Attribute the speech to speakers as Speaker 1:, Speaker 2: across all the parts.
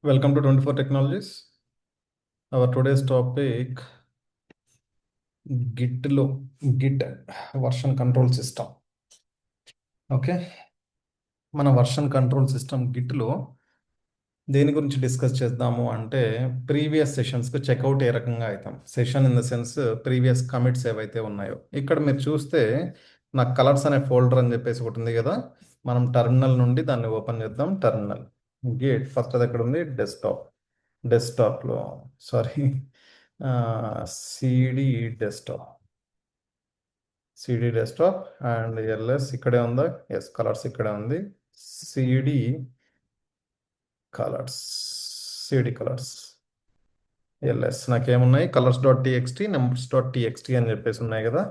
Speaker 1: Welcome to 24 Technologies. Our today's topic Git version control system. Okay, మన version control system గిట్లో దేని గురించి discuss చేద్దాము అంటే ప్రీవియస్ సెషన్స్కి చెక్అవుట్ ఏ రకంగా అవుతాం. Session in the sense previous commits ఏవైతే ఉన్నాయో ఇక్కడ మీరు చూస్తే నాకు కలర్స్ అనే ఫోల్డర్ అని చెప్పేసి ఒకటి ఉంది కదా. మనం టెర్మినల్ నుండి దాన్ని ఓపెన్ చేద్దాం. టెర్మినల్ గిట్ ఫస్ట్ అది ఎక్కడ ఉంది? డెస్క్టాప్లో sorry CD desktop and LS ఇక్కడే ఉందా? ఎస్, కలర్స్ ఇక్కడే ఉంది. CD colours LS నాకేమున్నాయి? colors.txt, numbers.txt అని చెప్పేసి ఉన్నాయి కదా.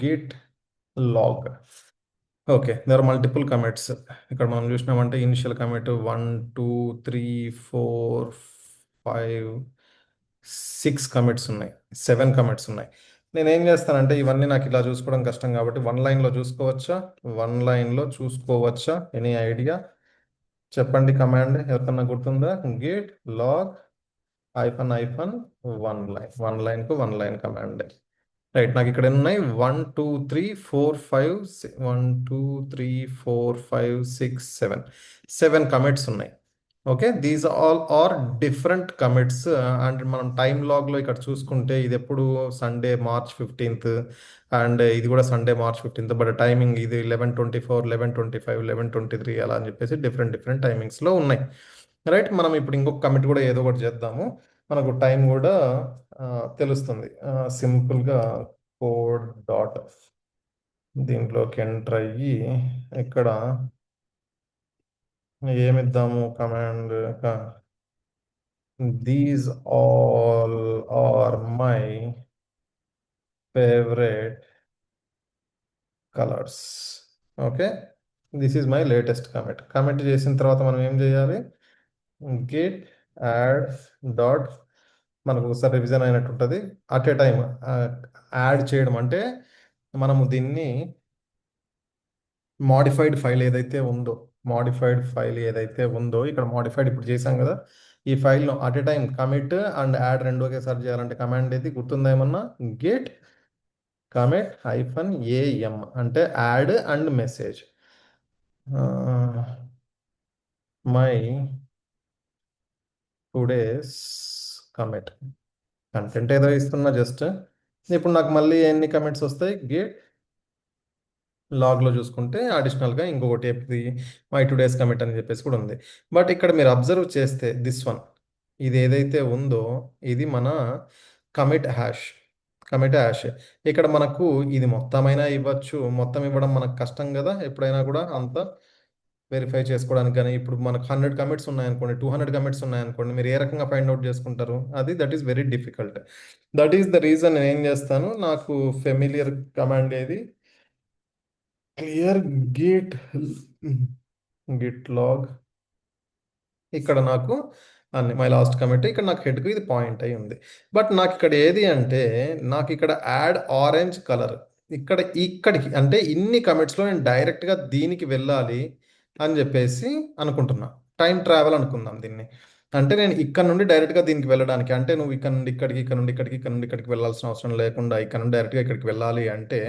Speaker 1: Git log. Okay, there are multiple commits. ఇక్కడ మనం చూసినామంటే ఇనిషియల్ కమిట్ 1 2 3 4 5 6 కమిట్స్ ఉన్నాయి, 7 కమిట్స్ ఉన్నాయి. నేను ఏం చేస్తానంటే ఇవన్నీ నాకు ఇలా చూసుకోవడం కష్టం కాబట్టి వన్ లైన్లో చూసుకోవచ్చా? Any idea? చెప్పండి కమాండ్ ఎవరికన్నా గుర్తుందా? Git log -, one line command. Right, నాకు ఇక్కడ ఎన్ని ఉన్నాయి? 1 2 3 4 5 1 2 3 4 5 6 7 7 కమిట్స్ ఉన్నాయి. Okay, these all are different commits. And మనం టైమ్ లాగ్లో ఇక్కడ చూసుకుంటే ఇది ఎప్పుడు సండే March 15th అండ్ ఇది కూడా Sunday March 15th. But timing ఇది 11:24 11:25 11:23 అలా అని చెప్పేసి డిఫరెంట్ టైమింగ్స్లో ఉన్నాయి. రైట్, మనం ఇప్పుడు ఇంకొక కమిట్ కూడా ఏదో ఒకటి చేద్దాము, మనకు టైం కూడా తెలుస్తుంది. సింపుల్గా కోడ్ డాట్ దీంట్లోకి ఎంటర్ అయ్యి ఇక్కడ ఏమిద్దాము command? These all are my favourite colours. Okay, this is my latest commit చేసిన తర్వాత మనం ఏం చేయాలి? గిట్ యాడ్ డాట్ మనకు ఒకసారి రివిజన్ అయినట్టు ఉంటుంది. అట్ ఏ టైం యాడ్ చేయడం అంటే మనము దీన్ని మాడిఫైడ్ ఫైల్ ఏదైతే ఉందో ఇక్కడ మాడిఫైడ్ ఇప్పుడు చేసాం కదా, ఈ ఫైల్ను at a time commit and add రెండు ఒకేసారి చేయాలంటే కమాండ్ ఏది గుర్తుందా ఏమన్నా? గిట్ కమిట్ -am అంటే add and message. My today's commit content ఏదో ఇస్తున్నా జస్ట్. ఇప్పుడు నాకు మళ్ళీ ఎన్ని కమిట్స్ వస్తాయి? గిట్ లాగ్లో చూసుకుంటే అడిషనల్గా ఇంకొకటి మై టుడేస్ కమిట్ అని చెప్పేసి కూడా ఉంది. బట్ ఇక్కడ మీరు అబ్జర్వ్ చేస్తే దిస్ వన్, ఇది ఏదైతే ఉందో ఇది మన కమిట్ హ్యాష్. ఇక్కడ మనకు ఇది మొత్తమైనా ఇవ్వచ్చు, మొత్తం ఇవ్వడం మనకు కష్టం కదా ఎప్పుడైనా కూడా అంత వెరిఫై చేసుకోవడానికి. కానీ ఇప్పుడు మనకు 100 కమిట్స్ ఉన్నాయనుకోండి, 200 కమిట్స్ ఉన్నాయనుకోండి, మీరు ఏ రకంగా ఫైండ్ అవుట్ చేసుకుంటారు? That is very difficult. That is the reason నేను ఏం చేస్తాను, నాకు ఫెమిలియర్ కమాండ్ ఏది? Clear git log. ఇక్కడ నాకు అన్ని మై లాస్ట్ కమిట్, ఇక్కడ నాకు హెడ్కు ఇది పాయింట్ అయి ఉంది. బట్ నాకు ఇక్కడ ఏది అంటే నాకు ఇక్కడ యాడ్ ఆరెంజ్ కలర్ ఇక్కడికి అంటే ఇన్ని కమిట్స్లో నేను డైరెక్ట్గా దీనికి వెళ్ళాలి అని చెప్పేసి అనుకుంటున్నా. టైం ట్రావెల్ అనుకుందాం దీన్ని. అంటే నేను ఇక్కడ నుండి డైరెక్ట్గా దీనికి వెళ్ళడానికి, అంటే నువ్వు ఇక్కడ నుండి ఇక్కడికి, ఇక్కడ నుండి ఇక్కడికి, ఇక్కడ నుండి ఇక్కడికి వెళ్ళాల్సిన అవసరం లేకుండా ఇక్కడ నుండి డైరెక్ట్గా ఇక్కడికి వెళ్ళాలి అంటే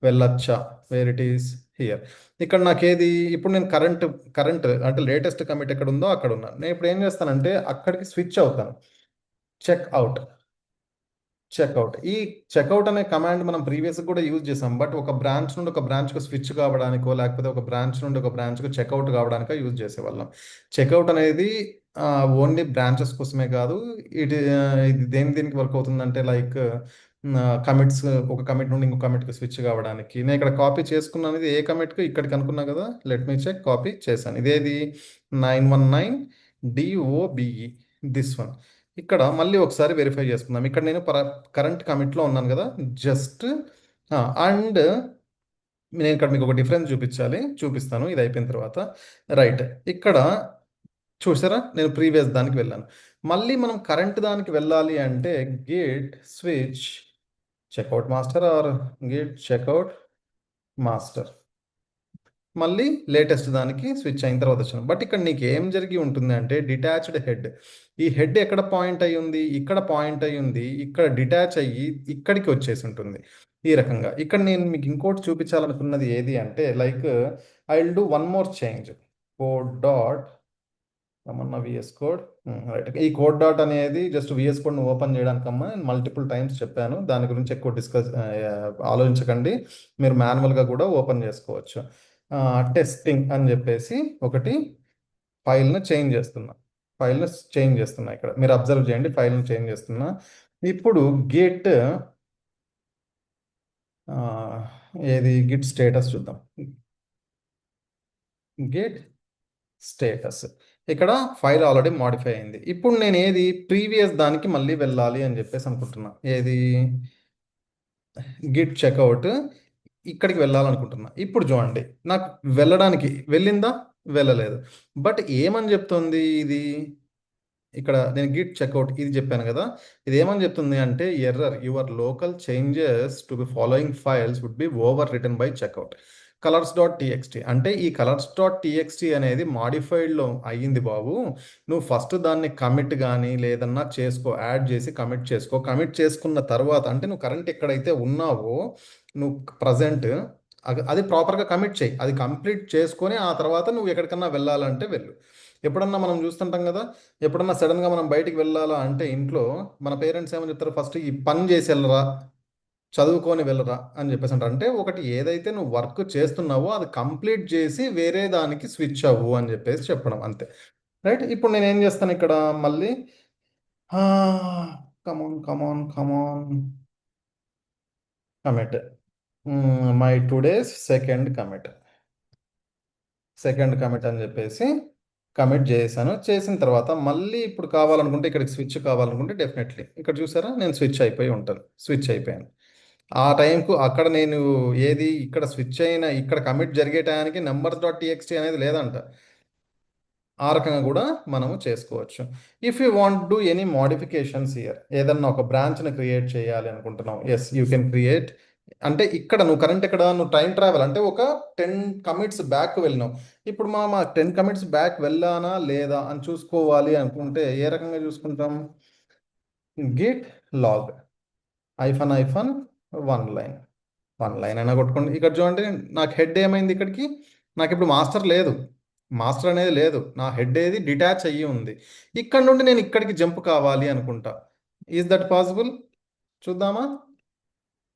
Speaker 1: వెళ్ళొచ్చా? Where it is here. ఇక్కడ నాకేది ఇప్పుడు నేను కరెంట్ అంటే లేటెస్ట్ కమిట్ ఎక్కడ ఉందో అక్కడ ఉన్నాను. నేను ఇప్పుడు ఏం చేస్తానంటే అక్కడికి స్విచ్ అవుతాను. చెక్అవుట్. ఈ చెక్అవుట్ అనే కమాండ్ మనం ప్రీవియస్ కూడా యూజ్ చేసాం. బట్ ఒక బ్రాంచ్ నుండి ఒక బ్రాంచ్కు స్విచ్ కావడానికో లేకపోతే ఒక బ్రాంచ్ నుండి ఒక బ్రాంచ్కు చెక్అవుట్ కావడానికో యూజ్ చేసేవాళ్ళం. చెక్అవుట్ అనేది ఓన్లీ బ్రాంచెస్ కోసమే కాదు, ఇది దేనికి వర్క్ అవుతుందంటే లైక్ కమిట్స్, ఒక కమిట్ నుండి ఇంకో కమిట్కి స్విచ్ కావడానికి. నేను ఇక్కడ కాపీ చేసుకున్నాను, ఇది ఏ కమిట్కి ఇక్కడికి అనుకున్నా కదా. లెట్ మీ చెక్, కాపీ చేశాను. ఇదేది 919 DOBE దిస్ వన్. ఇక్కడ మళ్ళీ ఒకసారి వెరిఫై చేసుకుందాం. ఇక్కడ నేను కరెంట్ కమిట్లో ఉన్నాను కదా, జస్ట్ అండ్ నేను ఇక్కడ మీకు ఒక డిఫరెన్స్ చూపిస్తాను ఇది అయిపోయిన తర్వాత. రైట్, ఇక్కడ చూసారా నేను ప్రీవియస్ దానికి వెళ్ళాను. మళ్ళీ మనం కరెంట్ దానికి వెళ్ళాలి అంటే git switch checkout master or git checkout master. మళ్ళీ లేటెస్ట్ దానికి స్విచ్ అయిన తర్వాత వచ్చాను. బట్ ఇక్కడ నీకు ఏం జరిగి ఉంటుంది అంటే డిటాచ్డ్ హెడ్. ఈ హెడ్ ఎక్కడ పాయింట్ అయ్యి ఉంది? ఇక్కడ పాయింట్ అయ్యి ఉంది. ఇక్కడ డిటాచ్ అయ్యి ఇక్కడికి వచ్చేసి ఉంటుంది. ఈ రకంగా ఇక్కడ నేను మీకు ఇంకోటి చూపించాలనుకున్నది ఏది అంటే like I will do one more change. Code dot రమన్న విఎస్ కోడ్. రైట్. ఈ కోడ్ డాట్ అనేది జస్ట్ విఎస్ కోడ్ని ఓపెన్ చేయడానికమ్మా నేను మల్టిపుల్ టైమ్స్ చెప్పాను. దాని గురించి ఎక్కువ ఆలోచించకండి. మీరు మాన్యువల్గా కూడా ఓపెన్ చేసుకోవచ్చు. టెస్టింగ్ అని చెప్పేసి ఒకటి ఫైల్ను చేంజ్ చేస్తున్నా. ఫైల్ను చేంజ్ చేస్తున్నా. ఇక్కడ మీరు అబ్జర్వ్ చేయండి, ఫైల్ను చేంజ్ చేస్తున్నా. ఇప్పుడు గిట్ ఏది గిట్ స్టేటస్ చూద్దాం. Git status. ఇక్కడ ఫైల్ ఆల్రెడీ మాడిఫై అయింది. ఇప్పుడు నేను ఏది ప్రీవియస్ దానికి మళ్ళీ వెళ్ళాలి అని చెప్పేసి అనుకుంటున్నా. ఏది గిట్ చెక్అవుట్ ఇక్కడికి వెళ్ళాలనుకుంటున్నా. ఇప్పుడు చూడండి, నాకు వెళ్ళడానికి వెళ్ళిందా? వెళ్ళలేదు. బట్ ఏమని చెప్తుంది ఇది? ఇక్కడ నేను గిట్ చెక్అవుట్ ఇది చెప్పాను కదా, ఇది ఏమని చెప్తుంది అంటే error your local changes to be following files would be overwritten by checkout colours dot TXT. అంటే ఈ కలర్స్ డాట్ టీఎక్స్టీ అనేది మాడిఫైడ్లో అయ్యింది బాబు. నువ్వు ఫస్ట్ దాన్ని కమిట్ కానీ లేదన్నా చేసుకో, యాడ్ చేసి కమిట్ చేసుకో. కమిట్ చేసుకున్న తర్వాత అంటే నువ్వు కరెంట్ ఎక్కడైతే ఉన్నావో నువ్వు ప్రజెంట్ అది ప్రాపర్గా కమిట్ చేయి. అది కంప్లీట్ చేసుకొని ఆ తర్వాత నువ్వు ఎక్కడికన్నా వెళ్ళాలంటే వెళ్ళు. ఎప్పుడన్నా మనం చూస్తుంటాం కదా, ఎప్పుడన్నా సడన్గా మనం బయటికి వెళ్ళాలా అంటే ఇంట్లో మన పేరెంట్స్ ఏమని చెప్తారు? ఫస్ట్ ఈ పని చేసి వెళ్ళరా, చదువుకొని వెళ్ళరా అని చెప్పేసి అంటారు. అంటే ఒకటి ఏదైతే నువ్వు వర్క్ చేస్తున్నావో అది కంప్లీట్ చేసి వేరే దానికి స్విచ్ అవ్వు అని చెప్పేసి చెప్పడం అంతే. రైట్. ఇప్పుడు నేను ఏం చేస్తాను ఇక్కడ మళ్ళీ come on come on come on commit my today's second commit అని చెప్పేసి కమిట్ చేశాను. చేసిన తర్వాత మళ్ళీ ఇప్పుడు కావాలనుకుంటే ఇక్కడికి స్విచ్ కావాలనుకుంటే డెఫినెట్లీ ఇక్కడ చూసారా నేను స్విచ్ అయిపోయి ఉంటాను. స్విచ్ అయిపోయాను. ఆ టైంకు అక్కడ నేను ఏది ఇక్కడ స్విచ్ అయిన ఇక్కడ కమిట్ జరిగే టయానికి నెంబర్స్ డాట్ టీఎక్స్టీ అనేది లేదంట. ఆ రకంగా కూడా మనము చేసుకోవచ్చు. If you want do any modifications here, ఏదన్నా ఒక బ్రాంచ్ని క్రియేట్ చేయాలి అనుకుంటున్నావు, ఎస్ యూ కెన్ క్రియేట్. అంటే ఇక్కడ నువ్వు కరెంట్ ఇక్కడ నువ్వు టైం ట్రావెల్ అంటే ఒక 10 కమిట్స్ బ్యాక్ వెళ్ళినావు. ఇప్పుడు మా 10 కమిట్స్ బ్యాక్ వెళ్ళానా లేదా అని చూసుకోవాలి అనుకుంటే ఏ రకంగా చూసుకుంటాం? Git log hyphen hyphen one line అయినా కొట్టుకోండి. ఇక్కడ చూడండి నాకు హెడ్ ఏమైంది ఇక్కడికి? నాకు ఇప్పుడు మాస్టర్ లేదు. మాస్టర్ అనేది లేదు. నా హెడ్ ఏది డిటాచ్ అయ్యి ఉంది. ఇక్కడ నుండి నేను ఇక్కడికి జంప్ కావాలి అనుకుంటా. Is that possible? చూద్దామా?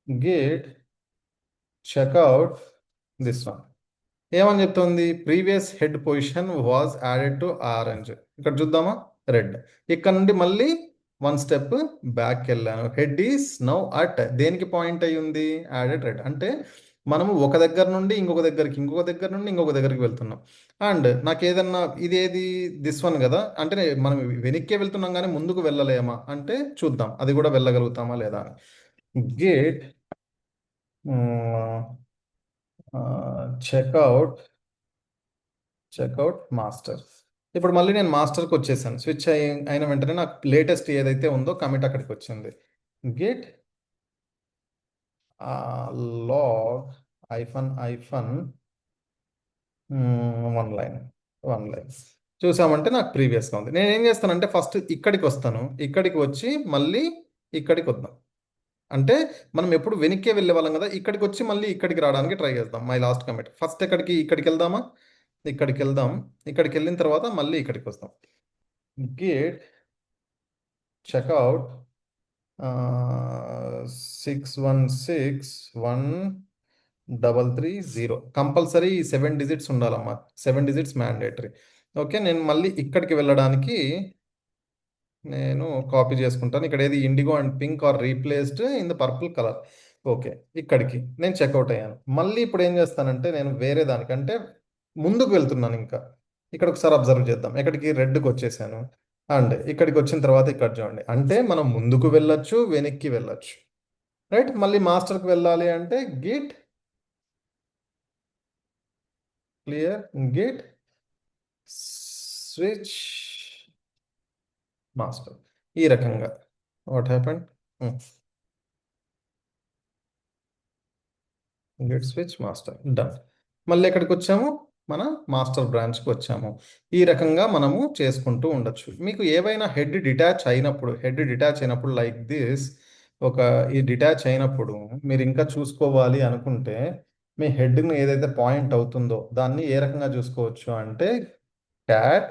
Speaker 1: Git checkout this one. ఏమని చెప్తుంది? Previous head position was added to orange. ఇక్కడ చూద్దామా? రెడ్. ఇక్కడ నుండి మళ్ళీ వన్ స్టెప్ బ్యాక్ వెళ్ళాను. హెడ్ ఈస్ నౌ అట్ దేనికి పాయింట్ అయ్యి ఉంది? Added red. అంటే మనము ఒక దగ్గర నుండి ఇంకొక దగ్గరికి, ఇంకొక దగ్గర నుండి ఇంకొక దగ్గరికి వెళ్తున్నాం. అండ్ నాకు ఏదన్నా ఇదేది దిస్ వన్ కదా, అంటే మనం వెనక్కే వెళ్తున్నాం కానీ ముందుకు వెళ్ళలేమా అంటే చూద్దాం అది కూడా వెళ్ళగలుగుతామా లేదా అని. Git checkout master. ఇప్పుడు మళ్ళీ నేను మాస్టర్కి వచ్చేసాను. స్విచ్ అయిన వెంటనే నాకు లేటెస్ట్ ఏదైతే ఉందో కమిట్ అక్కడికి వచ్చింది. Git log hyphen one line చూసామంటే నాకు ప్రీవియస్గా ఉంది. నేను ఏం చేస్తానంటే ఫస్ట్ ఇక్కడికి వస్తాను, ఇక్కడికి వచ్చి మళ్ళీ ఇక్కడికి వద్దాం. అంటే మనం ఎప్పుడు వెనక్కే వెళ్ళే వాళ్ళం కదా, ఇక్కడికి వచ్చి మళ్ళీ ఇక్కడికి రావడానికి ట్రై చేద్దాం. మై లాస్ట్ కమిట్ ఫస్ట్ ఇక్కడికి వెళ్దామా? ఇక్కడికి వెళ్దాం. ఇక్కడికి వెళ్ళిన తర్వాత మళ్ళీ ఇక్కడికి వస్తాం. Gate checkout 61613330. కంపల్సరీ 7 డిజిట్స్ ఉండాలమ్మా. 7 డిజిట్స్ మ్యాండేటరీ. ఓకే. నేను మళ్ళీ ఇక్కడికి వెళ్ళడానికి నేను కాపీ చేసుకుంటాను. ఇక్కడ ఏది IndiGo and pink are replaced in the purple colour. Okay. ఇక్కడికి నేను చెక్అవుట్ అయ్యాను. మళ్ళీ ఇప్పుడు ఏం చేస్తానంటే నేను వేరే దానికంటే ముందుకు వెళ్తున్నాను. ఇంకా ఇక్కడ ఒకసారి అబ్జర్వ్ చేద్దాం. ఎక్కడికి? రెడ్కి వచ్చేసాను. అండ్ ఇక్కడికి వచ్చిన తర్వాత ఇక్కడ చూడండి, అంటే మనం ముందుకు వెళ్ళొచ్చు, వెనక్కి వెళ్ళొచ్చు. రైట్. మళ్ళీ మాస్టర్కి వెళ్ళాలి అంటే Git clear Git switch master. ఈ రకంగా what happened? Git switch master done. మళ్ళీ ఎక్కడికి వచ్చాము? మన మాస్టర్ బ్రాంచ్కి వచ్చాము. ఈ రకంగా మనము చేసుకుంటూ ఉండొచ్చు. మీకు ఏవైనా హెడ్ డిటాచ్ అయినప్పుడు లైక్ దిస్, ఒక ఈ డిటాచ్ అయినప్పుడు మీరు ఇంకా చూసుకోవాలి అనుకుంటే మీ హెడ్ను ఏదైతే పాయింట్ అవుతుందో దాన్ని ఏ రకంగా చూసుకోవచ్చు అంటే క్యాట్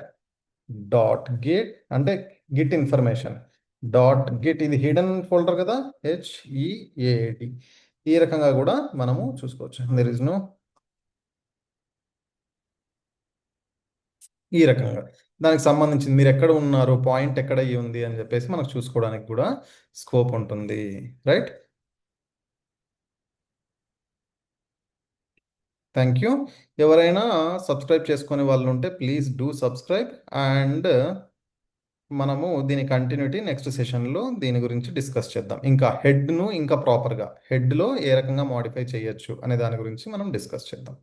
Speaker 1: డాట్ గిట్, అంటే గిట్ ఇన్ఫర్మేషన్ డాట్ గిట్, ఇది హిడెన్ ఫోల్డర్ కదా, HEAD. ఈ రకంగా కూడా మనము చూసుకోవచ్చు. దెర్ ఇస్ నో, ఈ రకంగా దానికి సంబంధించింది మీరు ఎక్కడ ఉన్నారు, పాయింట్ ఎక్కడ అయ్యి ఉంది అని చెప్పేసి మనకు చూసుకోవడానికి కూడా స్కోప్ ఉంటుంది. రైట్. Thank you. ఎవరైనా సబ్స్క్రైబ్ చేసుకునే వాళ్ళు ఉంటే ప్లీజ్ డూ సబ్స్క్రైబ్. అండ్ మనము దీని కంటిన్యూటీ నెక్స్ట్ సెషన్లో దీని గురించి డిస్కస్ చేద్దాం. ఇంకా హెడ్ను ఇంకా ప్రాపర్గా హెడ్లో ఏ రకంగా మాడిఫై చేయొచ్చు అనే దాని గురించి మనం డిస్కస్ చేద్దాం.